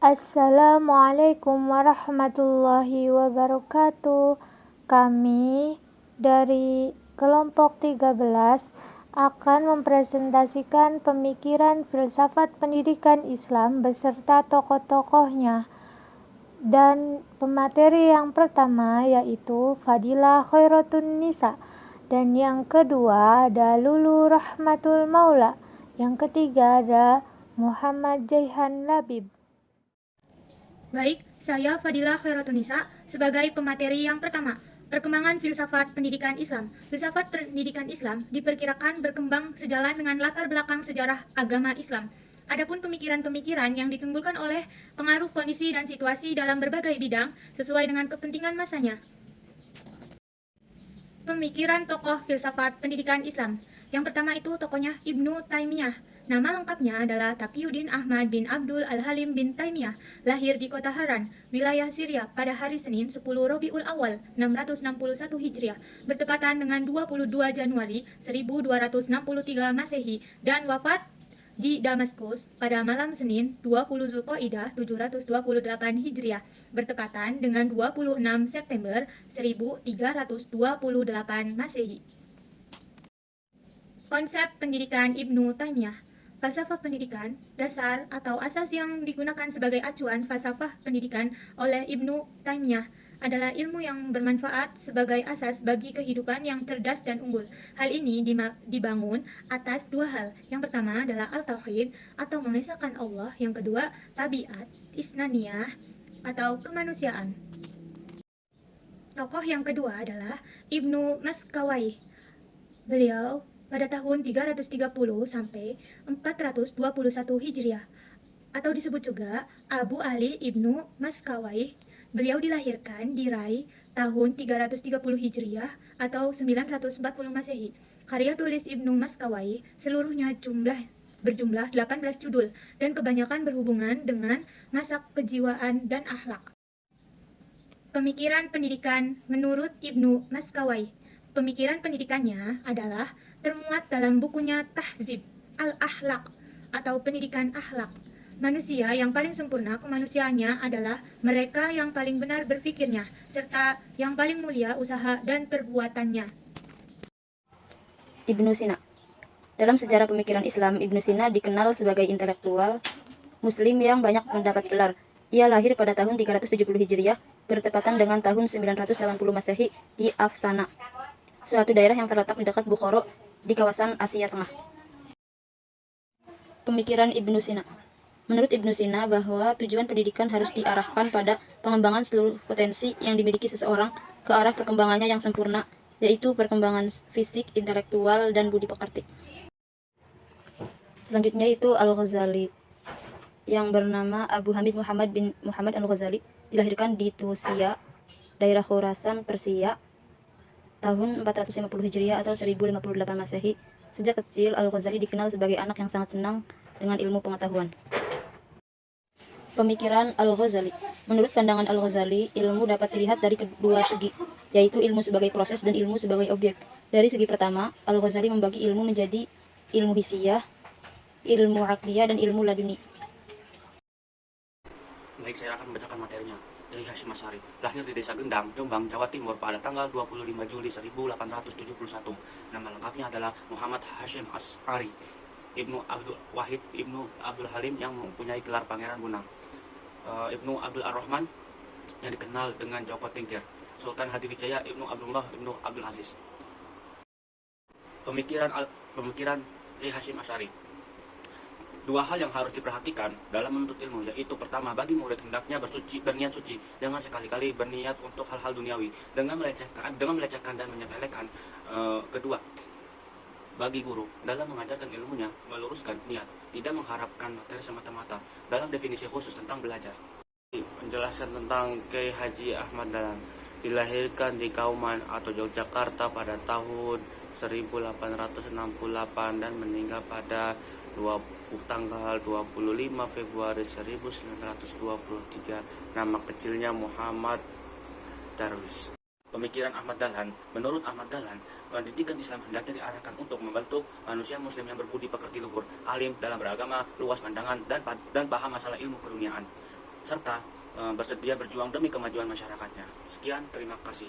Assalamualaikum warahmatullahi wabarakatuh. Kami dari kelompok 13 akan mempresentasikan pemikiran filsafat pendidikan Islam beserta tokoh-tokohnya. Dan pemateri yang pertama yaitu Fadilah Khairatun Nisa, dan yang kedua ada Lulu Rahmatul Maula, yang ketiga ada Muhammad Jaihan Labib. Baik, saya Fadilah Khairatun Nisa sebagai pemateri yang pertama, perkembangan filsafat pendidikan Islam. Filsafat pendidikan Islam diperkirakan berkembang sejalan dengan latar belakang sejarah agama Islam. Adapun pemikiran-pemikiran yang ditimbulkan oleh pengaruh kondisi dan situasi dalam berbagai bidang sesuai dengan kepentingan masanya. Pemikiran tokoh filsafat pendidikan Islam. Yang pertama itu tokohnya Ibnu Taimiyah. Nama lengkapnya adalah Taqiyuddin Ahmad bin Abdul Al-Halim bin Taimiyah. Lahir di kota Haran, wilayah Syria pada hari Senin 10 Rabiul Awal 661 Hijriah, bertepatan dengan 22 Januari 1263 Masehi, dan wafat di Damaskus pada malam Senin 20 Zulqa'dah 728 Hijriah, bertepatan dengan 26 September 1328 Masehi. Konsep pendidikan Ibnu Taimiyah. Falsafah pendidikan, dasar atau asas yang digunakan sebagai acuan falsafah pendidikan oleh Ibnu Taimiyah adalah ilmu yang bermanfaat sebagai asas bagi kehidupan yang cerdas dan unggul. Hal ini dibangun atas dua hal. Yang pertama adalah al-tauhid atau mengesahkan Allah, yang kedua tabiat isnaniyah atau kemanusiaan. Tokoh yang kedua adalah Ibnu Maskawai. Beliau pada tahun 330 sampai 421 Hijriah, atau disebut juga Abu Ali Ibnu Maskawai. Beliau dilahirkan di Rai tahun 330 Hijriah atau 940 Masehi. Karya tulis Ibnu Maskawai seluruhnya berjumlah 18 judul dan kebanyakan berhubungan dengan masak kejiwaan dan akhlak. Pemikiran pendidikan menurut Ibnu Maskawai. Pemikiran pendidikannya adalah termuat dalam bukunya Tahzib al-Akhlaq atau pendidikan akhlak. Manusia yang paling sempurna kemanusiaannya adalah mereka yang paling benar berpikirnya, serta yang paling mulia usaha dan perbuatannya. Ibnu Sina. Dalam sejarah pemikiran Islam, Ibnu Sina dikenal sebagai intelektual Muslim yang banyak mendapat gelar. Ia lahir pada tahun 370 Hijriah, bertepatan dengan tahun 980 Masehi di Afsana, suatu daerah yang terletak di dekat Bukhara di kawasan Asia Tengah. Pemikiran Ibnu Sina. Menurut Ibnu Sina bahwa tujuan pendidikan harus diarahkan pada pengembangan seluruh potensi yang dimiliki seseorang ke arah perkembangannya yang sempurna, yaitu perkembangan fisik, intelektual, dan budi pekerti. Selanjutnya itu Al-Ghazali, yang bernama Abu Hamid Muhammad bin Muhammad Al-Ghazali, dilahirkan di Tusia, daerah Khurasan, Persia, tahun 450 Hijriah atau 1058 Masehi. Sejak kecil, Al-Ghazali dikenal sebagai anak yang sangat senang dengan ilmu pengetahuan. Pemikiran Al-Ghazali. Menurut pandangan Al-Ghazali, ilmu dapat dilihat dari kedua segi, yaitu ilmu sebagai proses dan ilmu sebagai objek. Dari segi pertama, Al-Ghazali membagi ilmu menjadi ilmu hissiyah, ilmu aqliyah, dan ilmu laduni. Baik, saya akan membacakan materinya. Kiai Hasyim Asy'ari lahir di Desa Gendang, Jombang, Jawa Timur pada tanggal 25 Juli 1871. Nama lengkapnya adalah Muhammad Hasyim Asy'ari Ibnu Abdul Wahid Ibnu Abdul Halim yang mempunyai gelar Pangeran Bunang. Ibnu Abdul Ar-Rahman yang dikenal dengan Joko Tingkir. Sultan Hadiwijaya Ibnu Abdullah Ibnu Abdul Aziz. Pemikiran Kiai Hasyim Asy'ari. Dua hal yang harus diperhatikan dalam menuntut ilmu, yaitu pertama, bagi murid hendaknya berniat suci, jangan sekali-kali berniat untuk hal-hal duniawi dengan melecehkan dan menyepelekan. Kedua, bagi guru dalam mengajarkan ilmunya meluruskan niat, tidak mengharapkan materi semata-mata. Dalam definisi khusus tentang belajar, menjelaskan tentang Kiai Haji Ahmad Dahlan, dilahirkan di Kauman atau Yogyakarta pada tahun 1868 dan meninggal pada tanggal 25 Februari 1923. Nama kecilnya Muhammad Darwis. Pemikiran Ahmad Dahlan. Menurut Ahmad Dahlan, pendidikan Islam hendaknya diarahkan untuk membentuk manusia muslim yang berbudi pekerti luhur, alim dalam beragama, luas pandangan, dan paham masalah ilmu keduniaan. serta bersedia berjuang demi kemajuan masyarakatnya. Sekian, terima kasih.